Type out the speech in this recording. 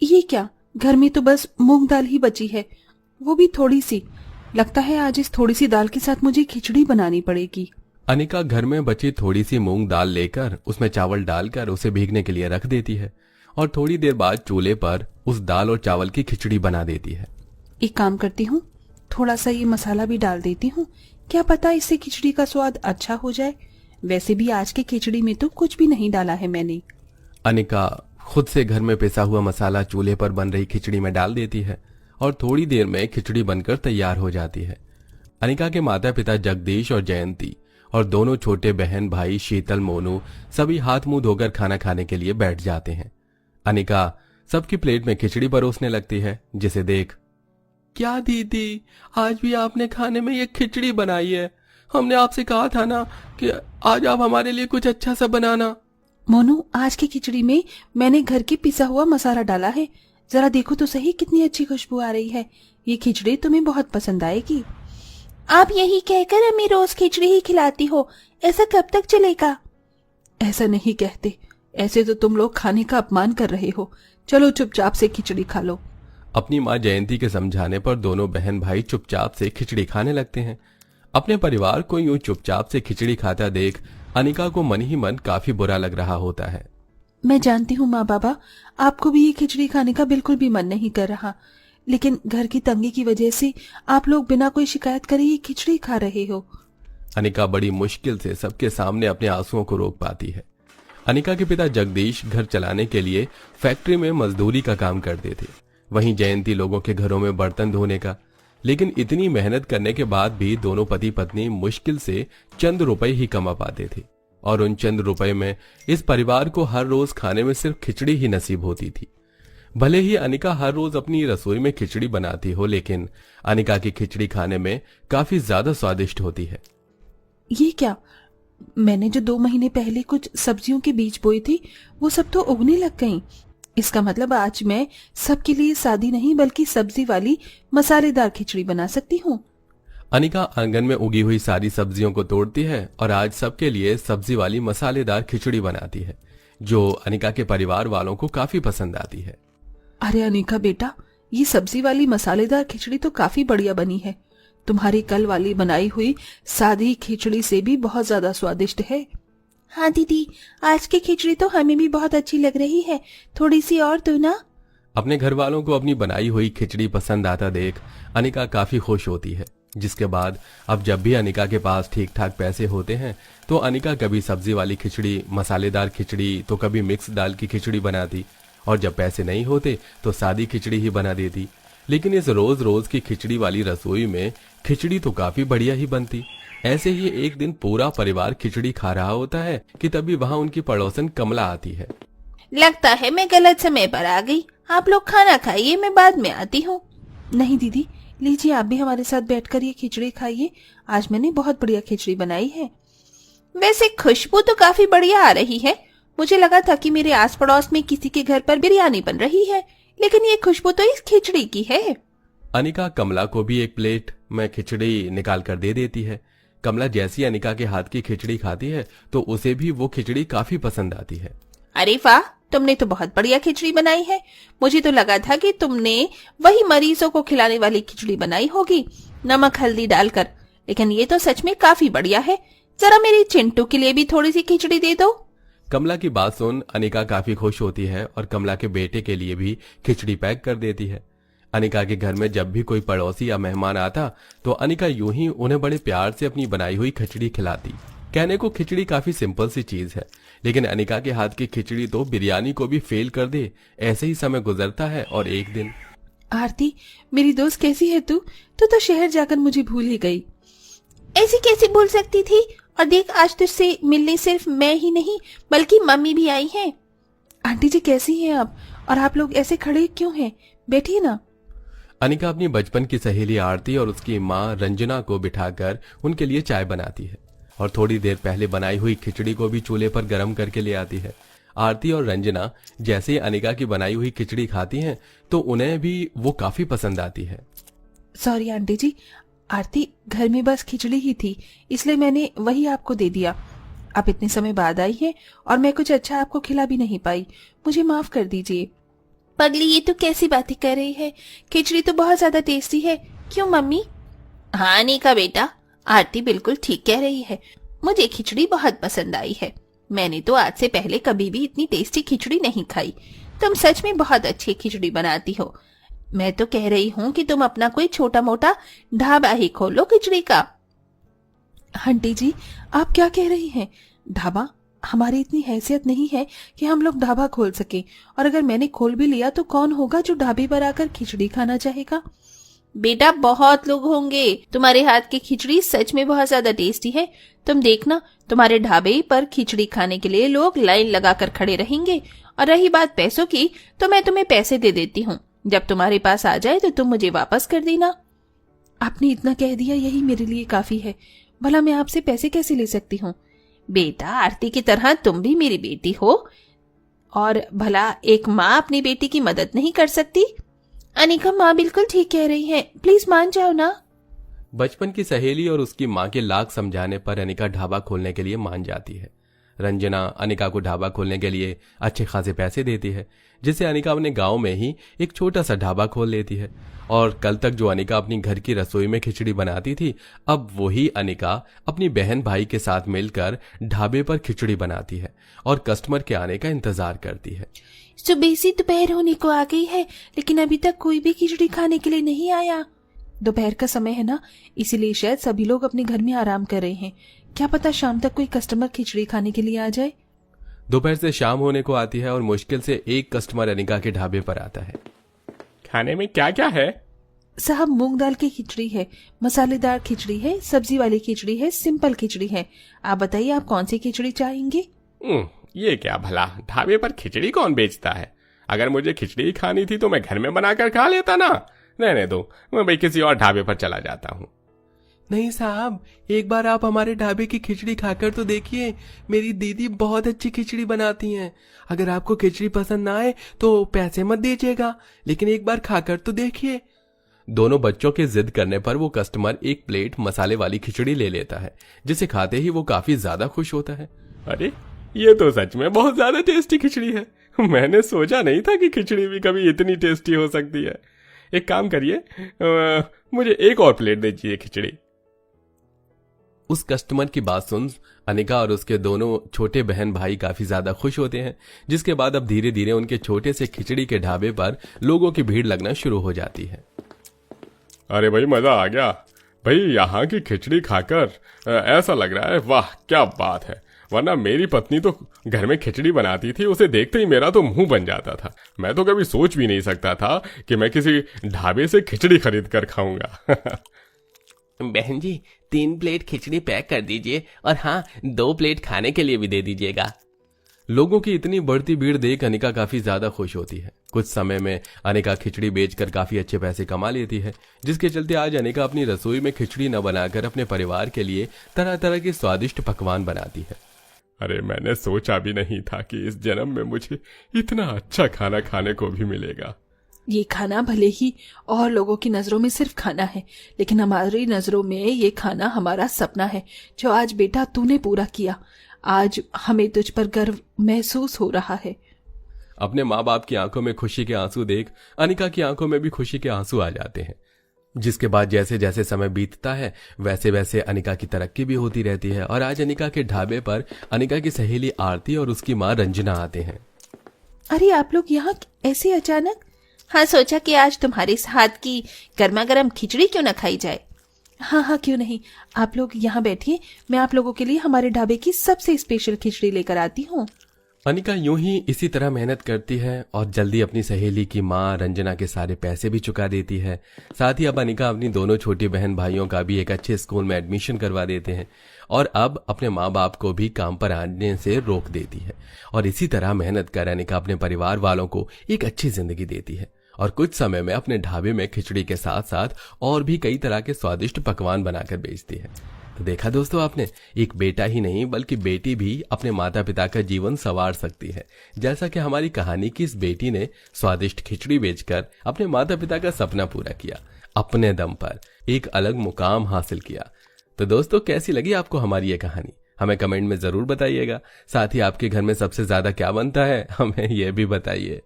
ये क्या, घर में तो बस मूंग दाल ही बची है, वो भी थोड़ी सी। लगता है आज इस थोड़ी सी दाल के साथ मुझे खिचड़ी बनानी पड़ेगी। अनिका घर में बची थोड़ी सी मूंग दाल लेकर उसमें चावल डालकर उसे भीगने के लिए रख देती है और थोड़ी देर बाद चूल्हे पर उस दाल और चावल की खिचड़ी बना देती है। एक काम करती हूँ, थोड़ा सा ये मसाला भी डाल देती हूँ, क्या पता इससे खिचड़ी का स्वाद अच्छा हो जाए। वैसे भी आज की खिचड़ी में तो कुछ भी नहीं डाला है मैंने। अनिका खुद से घर में पिसा हुआ मसाला चूल्हे पर बन रही खिचड़ी में डाल देती है और थोड़ी देर में खिचड़ी बनकर तैयार हो जाती है। अनिका के माता पिता जगदीश और जयंती और दोनों छोटे बहन भाई शीतल मोनू सभी हाथ मुंह धोकर खाना खाने के लिए बैठ जाते हैं। अनिका सबकी प्लेट में खिचड़ी परोसने लगती है, जिसे देख, क्या दीदी, आज भी आपने खाने में ये खिचड़ी बनाई है? हमने आपसे कहा था ना कि आज आप हमारे लिए कुछ अच्छा सा बनाना। मोनू, आज की खिचड़ी में मैंने घर की पिसा हुआ मसाला डाला है, जरा देखो तो सही कितनी अच्छी खुशबू आ रही है। ये खिचड़ी तुम्हें बहुत पसंद आएगी। आप यही कहकर हमें रोज खिचड़ी ही खिलाती हो, ऐसा कब तक चलेगा? ऐसा नहीं कहते, ऐसे तो तुम लोग खाने का अपमान कर रहे हो। चलो चुपचाप से खिचड़ी खा लो। अपनी माँ जयंती के समझाने पर दोनों बहन भाई चुपचाप से खिचड़ी खाने लगते हैं। अपने परिवार को यूं चुपचाप से खिचड़ी खाता देख अनिका को मन ही मन काफी बुरा लग रहा होता है। मैं जानती हूँ माँ बाबा, आपको भी ये खिचड़ी खाने का बिल्कुल भी मन नहीं कर रहा, लेकिन घर की तंगी की वजह से आप लोग बिना कोई शिकायत करे ये खिचड़ी खा रहे हो। अनिका बड़ी मुश्किल से सबके सामने अपने आंसुओं को रोक पाती है। अनिका के पिता जगदीश घर चलाने के लिए फैक्ट्री में मजदूरी का काम करते थे, वहीं जयंती लोगों के घरों में बर्तन धोने का। लेकिन इतनी मेहनत करने के बाद भी दोनों पति पत्नी मुश्किल से चंद रुपए ही कमा पाते थे और उन चंद रुपए में इस परिवार को हर रोज खाने में सिर्फ खिचड़ी ही नसीब होती थी। भले ही अनिका हर रोज अपनी रसोई में खिचड़ी बनाती हो, लेकिन अनिका की खिचड़ी खाने में काफी ज्यादा स्वादिष्ट होती है। ये क्या, मैंने जो 2 महीने पहले कुछ सब्जियों के बीज बोए थे वो सब तो उगने लग गई। इसका मतलब आज मैं सबके लिए सादी नहीं बल्कि सब्जी वाली मसालेदार खिचड़ी बना सकती हूँ। अनिका आंगन में उगी हुई सारी सब्जियों को तोड़ती है और आज सबके लिए सब्जी वाली मसालेदार खिचड़ी बनाती है, जो अनिका के परिवार वालों को काफी पसंद आती है। अरे अनिका बेटा, ये सब्जी वाली मसालेदार खिचड़ी तो काफी बढ़िया बनी है। तुम्हारी कल वाली बनाई हुई सादी खिचड़ी से भी बहुत ज्यादा स्वादिष्ट है। हाँ दीदी, आज की खिचड़ी तो हमें भी बहुत अच्छी लग रही है, थोड़ी सी और दो ना। अपने घर वालों को अपनी बनाई हुई खिचड़ी पसंद आता देख अनिका काफी खुश होती है, जिसके बाद अब जब भी अनिका के पास ठीक ठाक पैसे होते हैं तो अनिका कभी सब्जी वाली खिचड़ी, मसालेदार खिचड़ी तो कभी मिक्स दाल की खिचड़ी बनाती और जब पैसे नहीं होते तो सादी खिचड़ी ही बना देती। लेकिन इस रोज रोज की खिचड़ी वाली रसोई में खिचड़ी तो काफी बढ़िया ही बनती। ऐसे ही एक दिन पूरा परिवार खिचड़ी खा रहा होता है कि तभी वहां उनकी पड़ोसन कमला आती है। लगता है मैं गलत समय पर आ गई, आप लोग खाना खाइए, मैं बाद में आती हूँ। नहीं दीदी, लीजिए आप भी हमारे साथ बैठकर ये खिचड़ी खाइए, आज मैंने बहुत बढ़िया खिचड़ी बनाई है। वैसे खुशबू तो काफी बढ़िया आ रही है, मुझे लगा था कि मेरे आस पड़ोस में किसी के घर पर बिरयानी बन रही है, लेकिन ये खुशबू तो इस खिचड़ी की है। अनिका कमला को भी एक प्लेट में खिचड़ी निकाल कर दे देती है। कमला जैसी अनिका के हाथ की खिचड़ी खाती है तो उसे भी वो खिचड़ी काफी पसंद आती है। अरे वाह, तुमने तो बहुत बढ़िया खिचड़ी बनाई है। मुझे तो लगा था कि तुमने वही मरीजों को खिलाने वाली खिचड़ी बनाई होगी, नमक हल्दी डालकर, लेकिन ये तो सच में काफी बढ़िया है। जरा मेरी चिंटू के लिए भी थोड़ी सी खिचड़ी दे दो। कमला की बात सुन अनिका काफी खुश होती है और कमला के बेटे के लिए भी खिचड़ी पैक कर देती है। अनिका के घर में जब भी कोई पड़ोसी या मेहमान आता तो अनिका यूं ही उन्हें बड़े प्यार से अपनी बनाई हुई खिचड़ी खिलाती। कहने को खिचड़ी काफी सिंपल सी चीज है, लेकिन अनिका के हाथ की खिचड़ी तो बिरयानी को भी फेल कर दे। ऐसे ही समय गुजरता है और एक दिन, आरती मेरी दोस्त कैसी है तू? तू तो शहर जाकर मुझे भूल ही गई। ऐसी कैसे भूल सकती थी? और देख, आज तुझसे मिलने सिर्फ मैं ही नहीं बल्कि मम्मी भी आई हैं। आंटी जी कैसी हैं आप? और आप लोग ऐसे खड़े क्यों हैं? बैठिए ना। अनिका अपनी बचपन की सहेली आरती और उसकी माँ रंजना को बिठाकर उनके लिए चाय बनाती है और थोड़ी देर पहले बनाई हुई खिचड़ी को भी चूल्हे पर गर्म करके ले आती है। आरती और रंजना जैसे ही अनिका की बनाई हुई खिचड़ी खाती हैं तो उन्हें भी वो काफी पसंद आती है। सॉरी आंटी जी, आरती घर में बस खिचड़ी ही थी, इसलिए मैंने वही आपको दे दिया। आप इतने समय बाद आई हैं और मैं कुछ अच्छा आपको खिला भी नहीं पाई, मुझे माफ कर दीजिए। पगली, ये तो कैसी बातें कर रही है? खिचड़ी तो बहुत ज्यादा टेस्टी है, क्यों मम्मी? हाँ अनिका बेटा, आरती बिल्कुल ठीक कह रही है। मुझे खिचड़ी बहुत पसंद आई है। मैंने तो आज से पहले कभी भी इतनी टेस्टी खिचड़ी नहीं खाई। तुम सच में बहुत अच्छी खिचड़ी बनाती हो। मैं तो कह रही हूँ कि तुम अपना कोई छोटा मोटा ढाबा ही खोलो खिचड़ी का। आंटी जी, आप क्या कह रही हैं? ढाबा? हमारी इतनी हैसियत नहीं है कि हम लोग ढाबा खोल सके। और अगर मैंने खोल भी लिया तो कौन होगा जो ढाबे पर आकर खिचड़ी खाना चाहेगा? बेटा, बहुत लोग होंगे। तुम्हारे हाथ की खिचड़ी सच में बहुत ज्यादा टेस्टी है। तुम देखना, तुम्हारे ढाबे पर खिचड़ी खाने के लिए लोग लाइन लगाकर खड़े रहेंगे। और रही बात पैसों की, तो मैं तुम्हें पैसे दे देती हूँ। जब तुम्हारे पास आ जाए तो तुम मुझे वापस कर देना। आपने इतना कह दिया, यही मेरे लिए काफी है। भला मैं आपसे पैसे कैसे ले सकती हूँ? बेटा, आरती की तरह तुम भी मेरी बेटी हो। और भला एक माँ अपनी बेटी की मदद नहीं कर सकती? अनिका, माँ बिल्कुल ठीक कह रही है, प्लीज मान जाओ ना। बचपन की सहेली और उसकी माँ के लाख समझाने पर अनिका ढाबा खोलने के लिए मान जाती है। रंजना अनिका को ढाबा खोलने के लिए अच्छे खासे पैसे देती है, जिससे अनिका अपने गांव में ही एक छोटा सा ढाबा खोल लेती है। और कल तक जो अनिका अपनी घर की रसोई में खिचड़ी बनाती थी, अब वही अनिका अपनी बहन भाई के साथ मिलकर ढाबे पर खिचड़ी बनाती है और कस्टमर के आने का इंतजार करती है। सुबह से दोपहर होने को आ गई है, लेकिन अभी तक कोई भी खिचड़ी खाने के लिए नहीं आया। दोपहर का समय है ना, इसीलिए शायद सभी लोग अपने घर में आराम कर रहे हैं। क्या पता शाम तक कोई कस्टमर खिचड़ी खाने के लिए आ जाए। दोपहर से शाम होने को आती है और मुश्किल से एक कस्टमर अनिका के ढाबे पर आता है। खाने में क्या क्या है? साहब, मूंग दाल की खिचड़ी है, मसालेदार खिचड़ी है, सब्जी वाली खिचड़ी है, सिंपल खिचड़ी है। आप बताइए, आप कौन सी खिचड़ी चाहेंगे? ये क्या भला, ढाबे पर खिचड़ी कौन बेचता है? अगर मुझे खिचड़ी खानी थी तो मैं घर में बनाकर खा लेता ना। रहने दो, मैं भाई किसी और ढाबे पर चला जाता हूँ। नहीं साहब, एक बार आप हमारे ढाबे की खिचड़ी खाकर तो देखिए। मेरी दीदी बहुत अच्छी खिचड़ी बनाती हैं। अगर आपको खिचड़ी पसंद ना आए तो पैसे मत दीजिएगा, लेकिन एक बार खाकर तो देखिए। दोनों बच्चों के जिद करने पर वो कस्टमर एक प्लेट मसाले वाली खिचड़ी ले लेता है, जिसे खाते ही वो काफी ज्यादा खुश होता है। अरे, ये तो सच में बहुत ज्यादा टेस्टी खिचड़ी है। मैंने सोचा नहीं था कि खिचड़ी भी कभी इतनी टेस्टी हो सकती है। एक काम करिए, मुझे एक और प्लेट दीजिए खिचड़ी। उस कस्टमर की बात सुन अनिका और उसके दोनों छोटे बहन भाई काफी ज्यादा खुश होते हैं, जिसके बाद अब धीरे धीरे उनके छोटे से खिचड़ी के ढाबे पर लोगों की भीड़ लगना शुरू हो जाती है। अरे भाई, मजा आ गया भाई, यहाँ की खिचड़ी खाकर ऐसा लग रहा है, वाह क्या बात है। वरना मेरी पत्नी तो घर में खिचड़ी बनाती थी, उसे देखते ही मेरा तो मुंह बन जाता था। मैं तो कभी सोच भी नहीं सकता था कि मैं किसी ढाबे से खिचड़ी खरीद कर खाऊंगा। बहन जी, 3 प्लेट खिचड़ी पैक कर दीजिए, और हाँ, 2 प्लेट खाने के लिए भी दे दीजिएगा। लोगों की इतनी बढ़ती भीड़ देख अनिका काफी ज्यादा खुश होती है। कुछ समय में अनिका खिचड़ी बेचकर काफी अच्छे पैसे कमा लेती है, जिसके चलते आज अनिका अपनी रसोई में खिचड़ी न बनाकर अपने परिवार के लिए तरह तरह के स्वादिष्ट पकवान बनाती है। अरे, मैंने सोचा भी नहीं था कि इस जन्म में मुझे इतना अच्छा खाना खाने को भी मिलेगा। ये खाना भले ही और लोगों की नजरों में सिर्फ खाना है, लेकिन हमारी नजरों में ये खाना हमारा सपना है, जो आज बेटा तूने पूरा किया। आज हमें तुझ पर गर्व महसूस हो रहा है। अपने माँ बाप की आंखों में खुशी के आंसू देख अनिका की आंखों में भी खुशी के आंसू आ जाते हैं। जिसके बाद जैसे जैसे समय बीतता है, वैसे वैसे अनिका की तरक्की भी होती रहती है। और आज अनिका के ढाबे पर अनिका की सहेली आरती और उसकी माँ रंजना आते हैं। अरे, आप लोग यहाँ ऐसे अचानक? हाँ, सोचा कि आज तुम्हारे हाथ की गर्मा गर्म खिचड़ी क्यों न खाई जाए। हाँ हाँ, क्यों नहीं। आप लोग यहाँ बैठिए, मैं आप लोगों के लिए हमारे ढाबे की सबसे स्पेशल खिचड़ी लेकर आती हूँ। अनिका यूं ही इसी तरह मेहनत करती है और जल्दी अपनी सहेली की माँ रंजना के सारे पैसे भी चुका देती है। साथ ही अब अनिका अपनी दोनों छोटी बहन भाइयों का भी एक अच्छे स्कूल में एडमिशन करवा देते हैं और अब अपने माँ बाप को भी काम पर आने से रोक देती है। और इसी तरह मेहनत कर अनिका अपने परिवार वालों को एक अच्छी जिंदगी देती है और कुछ समय में अपने ढाबे में खिचड़ी के साथ साथ और भी कई तरह के स्वादिष्ट पकवान बनाकर बेचती है। तो देखा दोस्तों आपने, एक बेटा ही नहीं बल्कि बेटी भी अपने माता पिता का जीवन संवार सकती है। जैसा कि हमारी कहानी की इस बेटी ने स्वादिष्ट खिचड़ी बेचकर अपने माता पिता का सपना पूरा किया, अपने दम पर एक अलग मुकाम हासिल किया। तो दोस्तों, कैसी लगी आपको हमारी ये कहानी? हमें कमेंट में जरूर बताइएगा। साथ ही आपके घर में सबसे ज्यादा क्या बनता है, हमें यह भी बताइए।